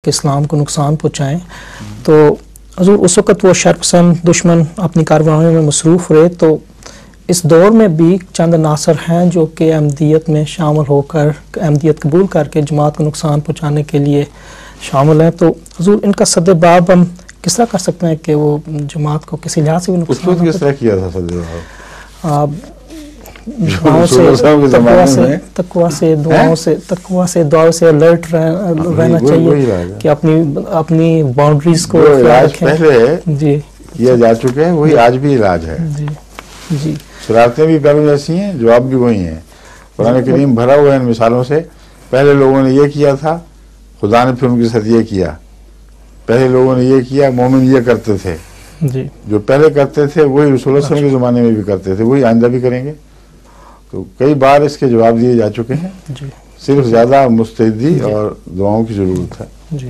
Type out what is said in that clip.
कि इस्लाम को नुकसान पहुँचाएँ। तो हुज़ूर उस वक़्त वो शर्पसंद दुश्मन अपनी कार्रवाइयों में मसरूफ़ रहे, तो इस दौर में भी चंद अनासर हैं जो कि अहमदियत में शामिल होकर अहमदियत कबूल करके जमात को नुकसान पहुँचाने के लिए शामिल हैं। तो हुज़ूर इनका सद्देबाब हम किस तरह कर सकते हैं कि वो जमात को किसी लिहाज से भी नुकसान किस तरह किया था सद्देबाब? दुआओं से दुआओं से अलर्ट रहना चाहिए कि अपनी बाउंड्रीज को पहले जी किया जा चुके हैं, वही आज भी इलाज है। जी शरारतें भी पहले जैसी हैं, जवाब भी वही हैं। कुरान करीम भरा हुआ है इन मिसालों से। पहले लोगों ने ये किया था, खुदा ने फिर उनके साथ ये किया। पहले लोगों ने ये किया, मोमिन ये करते थे। जी जो पहले करते थे वही रसूल सल्लल्लाहु अलैहि वसल्लम के ज़माने में भी करते थे, वही आइंदा भी करेंगे। तो कई बार इसके जवाब दिए जा चुके हैं। सिर्फ ज़्यादा मुस्तैदी और दुआओं की ज़रूरत है। जी।